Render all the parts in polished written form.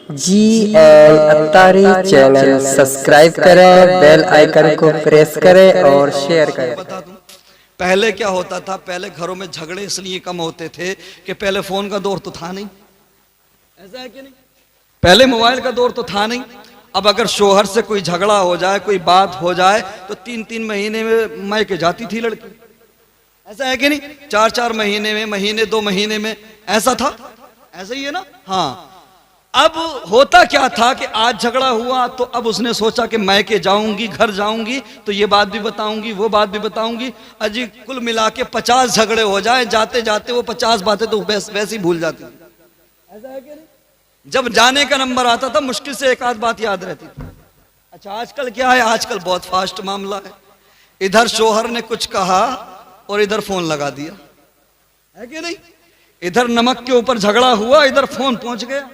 GL Attari channel subscribe करें, bell icon को press करें और शेयर करें। बता दूं, पहले क्या होता था, पहले घरों में झगड़े इसलिए कम होते थे कि पहले फोन का दौर तो था नहीं। ऐसा है कि नहीं? पहले मोबाइल का दौर तो था नहीं। अब अगर शोहर से कोई झगड़ा हो जाए, कोई बात हो जाए, तो 3-3 महीने में मायके जाती थी लड़की। ऐसा है कि नहीं? 4-4 महीने में, महीने 2 महीने में, ऐसा था। ऐसा ही है ना? हाँ। अब होता क्या था कि आज झगड़ा हुआ तो अब उसने सोचा कि मायके जाऊंगी, घर जाऊंगी तो ये बात भी बताऊंगी, वो बात भी बताऊंगी। अजी कुल मिला के 50 झगड़े हो जाए, जाते जाते वो 50 बातें तो वैसे ही भूल जाती। ऐसा है कि नहीं? जब जाने का नंबर आता था मुश्किल से एक आध बात याद रहती थी। अच्छा, आजकल क्या है? आजकल बहुत फास्ट मामला है। इधर शोहर ने कुछ कहा और इधर फोन लगा दिया, है कि नहीं? इधर नमक के ऊपर झगड़ा हुआ, इधर फोन पहुंच गया।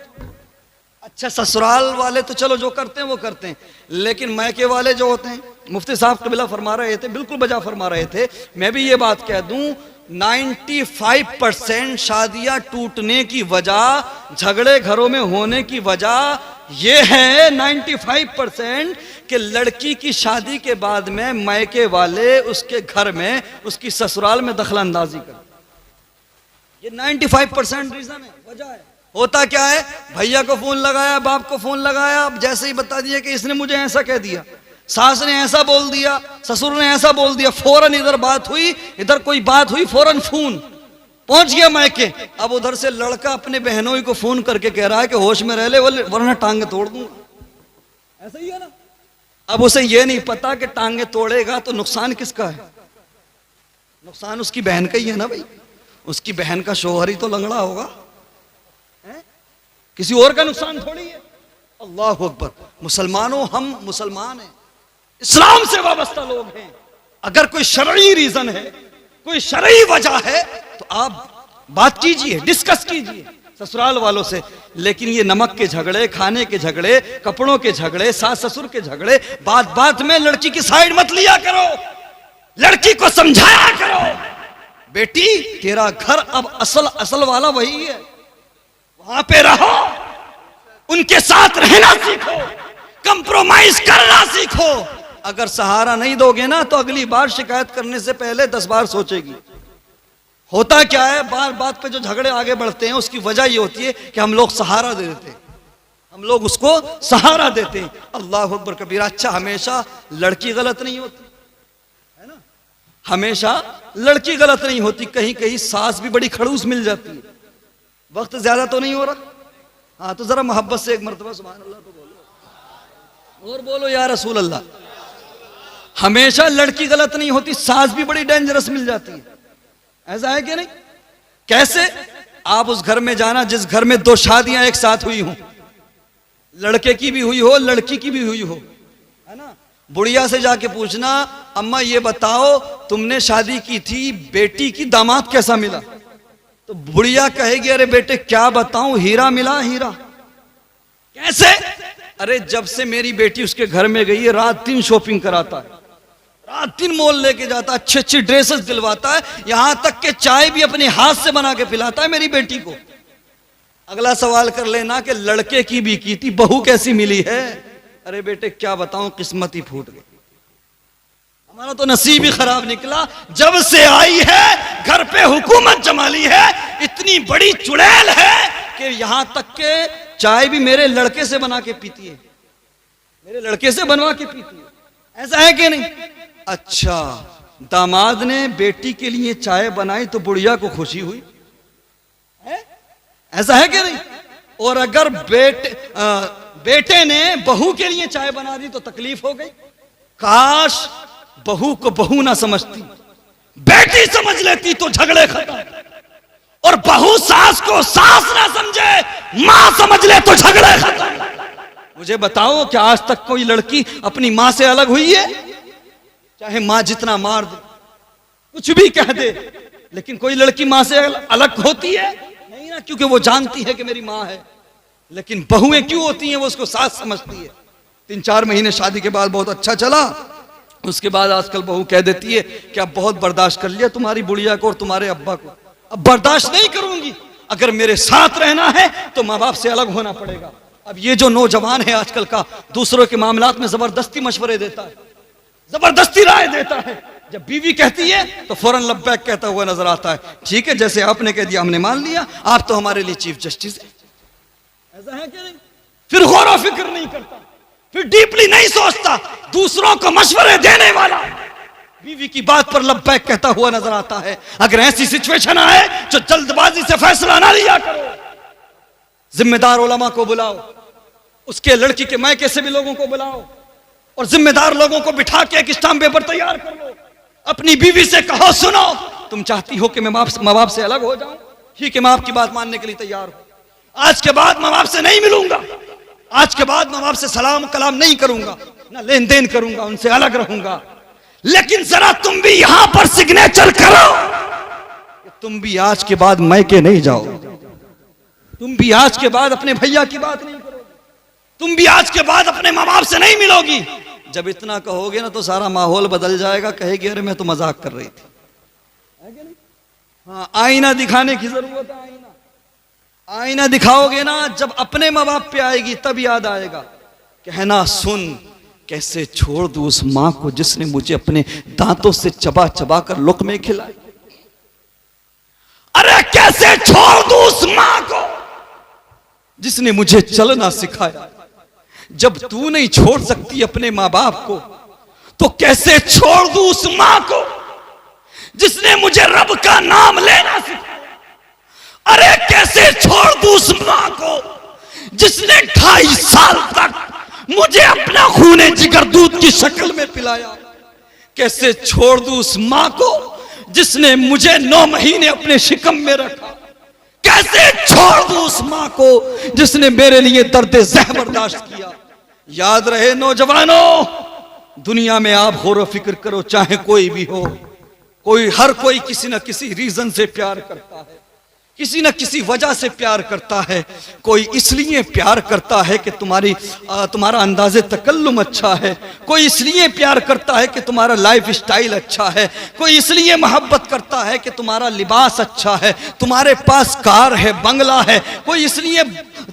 अच्छा, ससुराल वाले तो चलो जो करते हैं वो करते हैं, लेकिन मैके वाले जो होते हैं, मुफ्ती साहब कबीला फरमा रहे थे, बिल्कुल बजा फरमा रहे थे। मैं भी ये बात कह दूं, 95% शादियां टूटने की वजह, झगड़े घरों में होने की वजह ये है 95% कि लड़की की शादी के बाद में मैके वाले उसके घर में, उसकी ससुराल में दखल अंदाजी कर। ये 95% रीजन है, वजह है। होता क्या है, भैया को फोन लगाया, बाप को फोन लगाया, अब जैसे ही बता दिया कि इसने मुझे ऐसा कह दिया, सास ने ऐसा बोल दिया, ससुर ने ऐसा बोल दिया, फौरन इधर बात हुई, इधर कोई बात हुई, फौरन फोन पहुंच गया मायके। अब उधर से लड़का अपने बहनों को फोन करके कह रहा है कि होश में रह ले वरना टांगे तोड़ दूंगा। ऐसा ही है ना? अब उसे यह नहीं पता कि टांगे तोड़ेगा तो नुकसान किसका है? नुकसान उसकी बहन का ही है ना भाई। उसकी बहन का शोहर ही तो लंगड़ा होगा, किसी और का नुकसान थोड़ी है। अल्लाह अकबर। मुसलमानों, हम मुसलमान हैं, इस्लाम से वाबस्ता लोग हैं। अगर कोई शरई रीजन है, कोई शरई वजह है तो आप बात कीजिए, डिस्कस कीजिए ससुराल वालों से। लेकिन ये नमक के झगड़े, खाने के झगड़े, कपड़ों के झगड़े, सास ससुर के झगड़े, बात बात में लड़की की साइड मत लिया करो, लड़की को समझाया करो, बेटी तेरा घर अब असल वाला वही है, वहां पे रहो, उनके साथ रहना सीखो, कंप्रोमाइज करना सीखो। अगर सहारा नहीं दोगे ना तो अगली बार शिकायत करने से पहले 10 बार सोचेगी। होता क्या है, बार बात पे जो झगड़े आगे बढ़ते हैं उसकी वजह ये होती है कि हम लोग सहारा दे देते हैं, हम लोग उसको सहारा देते हैं। अल्लाह अकबर कबीरा। अच्छा, हमेशा लड़की गलत नहीं होती है ना, हमेशा लड़की गलत नहीं होती, कहीं कहीं सास भी बड़ी खड़ूस मिल जाती है। वक्त ज्यादा तो नहीं हो रहा? हाँ, तो जरा मोहब्बत से एक मर्तबा सुभान अल्लाह तो बोलो, और बोलो या रसूल अल्लाह। हमेशा लड़की गलत नहीं होती, सास भी बड़ी डेंजरस मिल जाती है। ऐसा है कि नहीं? कैसे? आप उस घर में जाना जिस घर में 2 शादियां एक साथ हुई हों, लड़के की भी हुई हो, लड़की की भी हुई हो, है ना? बुढ़िया से जाके पूछना, अम्मा ये बताओ तुमने शादी की थी, बेटी की दामाद कैसा मिला? तो बुढ़िया कहेगी, अरे बेटे क्या बताऊं, हीरा मिला हीरा। कैसे? अरे जब से मेरी बेटी उसके घर में गई है, रात दिन शॉपिंग कराता है, रात दिन मॉल लेके जाता है, अच्छी अच्छी ड्रेसेस दिलवाता है, यहां तक कि चाय भी अपने हाथ से बना के पिलाता है मेरी बेटी को। अगला सवाल कर लेना कि लड़के की भी की थी, बहू कैसी मिली है? अरे बेटे क्या बताऊं, किस्मत ही फूट गई, हमारा तो नसीब ही खराब निकला। जब से आई है घर पे हुकूमत जमा ली है, इतनी बड़ी चुड़ैल है कि यहां तक के चाय भी मेरे लड़के से बना के पीती है, मेरे लड़के से बनवा के पीती है। ऐसा है कि नहीं? अच्छा, दामाद ने बेटी के लिए चाय बनाई तो बुढ़िया को खुशी हुई है? ऐसा है कि नहीं? और अगर बेटे ने बहू के लिए चाय बना दी तो तकलीफ हो गई। काश बहू को बहू ना समझती, बेटी समझ लेती तो झगड़े खत्म। और बहू सास को सास ना समझे, मां समझ ले तो झगड़े खत्म। मुझे बताओ कि आज तक कोई लड़की अपनी मां से अलग हुई है? चाहे मां जितना मार दे, कुछ भी कह दे, लेकिन कोई लड़की मां से अलग होती है? नहीं ना, क्योंकि वो जानती है कि मेरी मां है। लेकिन बहुएं क्यों होती हैं? वो उसको सास समझती है। 3-4 महीने शादी के बाद बहुत अच्छा चला, उसके बाद आजकल बहू कह देती है कि अब बहुत बर्दाश्त कर लिया तुम्हारी बुढ़िया को और तुम्हारे अब्बा को, अब बर्दाश्त नहीं करूंगी, अगर मेरे साथ रहना है तो माँ बाप से अलग होना पड़ेगा। अब ये जो नौजवान है आजकल का, दूसरों के मामलात में जबरदस्ती मशवरे देता है, जबरदस्ती राय देता है। जब बीवी कहती है तो फौरन लब्बैक कहता हुआ नजर आता है। ठीक है, जैसे आपने कह दिया हमने मान लिया, आप तो हमारे लिए चीफ जस्टिस है। ऐसा है क्या? नहीं। फिर गौर व फिक्र नहीं करता, फिर डीपली नहीं सोचता। दूसरों को मशवरे देने वाला बीवी की बात पर लब्बैक कहता हुआ नजर आता है। अगर ऐसी सिचुएशन आए जो जल्दबाजी से फैसला ना लिया करो, जिम्मेदार उलमा को बुलाओ, उसके लड़की के मायके से भी लोगों को बुलाओ और जिम्मेदार लोगों को बिठा के एक स्टाम्प पेपर तैयार कर लो। अपनी बीवी से कहो, सुनो, तुम चाहती हो कि मैं माँ बाप से अलग हो जाऊं? ठीक है, मैं आपकी बात मानने के लिए तैयार हूं। आज के बाद माँ बाप से नहीं मिलूंगा, आज के बाद माँ बाप से सलाम कलाम नहीं करूंगा, ना लेन देन करूंगा, उनसे अलग रहूंगा। लेकिन जरा तुम भी यहां पर सिग्नेचर करो, तुम भी आज के बाद मैके नहीं जाओ, तुम भी आज के बाद अपने भैया की बात नहीं करोगे, तुम भी आज के बाद अपने माँ बाप से नहीं मिलोगी। जब इतना कहोगे ना तो सारा माहौल बदल जाएगा। कहेगी अरे मैं तो मजाक कर रही थी। हाँ, आईना दिखाने की जरूरत है। आईना दिखाओगे ना, जब अपने माँ बाप पे आएगी तब याद आएगा। कहना, सुन, कैसे छोड़ दूं उस मां को जिसने मुझे अपने दांतों से चबा चबा कर लुक़मे खिलाए। अरे कैसे छोड़ दूं उस मां को जिसने मुझे चलना सिखाया। जब तू नहीं छोड़ सकती अपने मां बाप को, तो कैसे छोड़ दूं उस मां को जिसने मुझे रब का नाम लेना सिखाया। अरे कैसे छोड़ दूं उस मां को जिसने 2.5 साल तक मुझे अपना खूने जिगर दूध की शक्ल में पिलाया। कैसे छोड़ दूं उस मां को जिसने मुझे 9 महीने अपने शिकम में रखा। कैसे छोड़ दूं उस मां को जिसने मेरे लिए दर्द ज़ह बर्दाश्त किया। याद रहे नौजवानों, दुनिया में आप गौर फिक्र करो, चाहे कोई भी हो, हर कोई किसी न किसी रीजन से प्यार करता है, किसी न किसी वजह से प्यार करता है। कोई इसलिए प्यार करता है कि तुम्हारा अंदाज़े तकल्लुम अच्छा है, कोई इसलिए प्यार करता है कि तुम्हारा लाइफ स्टाइल अच्छा है, कोई इसलिए मोहब्बत करता है कि तुम्हारा लिबास अच्छा है, तुम्हारे पास कार है, बंगला है, कोई इसलिए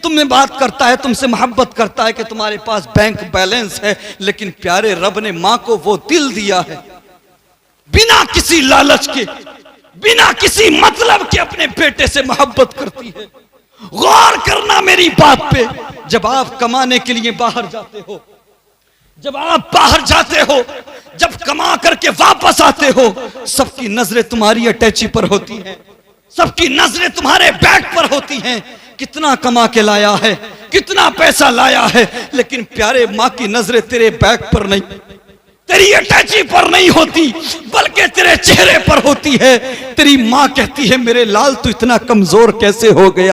तुमने बात करता है, तुमसे मोहब्बत करता है कि तुम्हारे पास बैंक बैलेंस है। लेकिन प्यारे रब ने माँ को वो दिल दिया है, बिना किसी लालच के, बिना किसी मतलब के अपने बेटे से मोहब्बत करती है। गौर करना मेरी बात पे। जब आप कमाने के लिए बाहर जाते हो, जब आप बाहर जाते हो, जब कमा करके वापस आते हो, सबकी नजरें तुम्हारी अटैची पर होती हैं, सबकी नजरें तुम्हारे बैग पर होती हैं। कितना कमा के लाया है, कितना पैसा लाया है, लेकिन प्यारे माँ की नजरें तेरे बैग पर नहीं, तेरी अटैची पर नहीं होती, बल्कि तेरे चेहरे पर होती है। तेरी माँ कहती है मेरे लाल तू इतना कमजोर कैसे हो गया।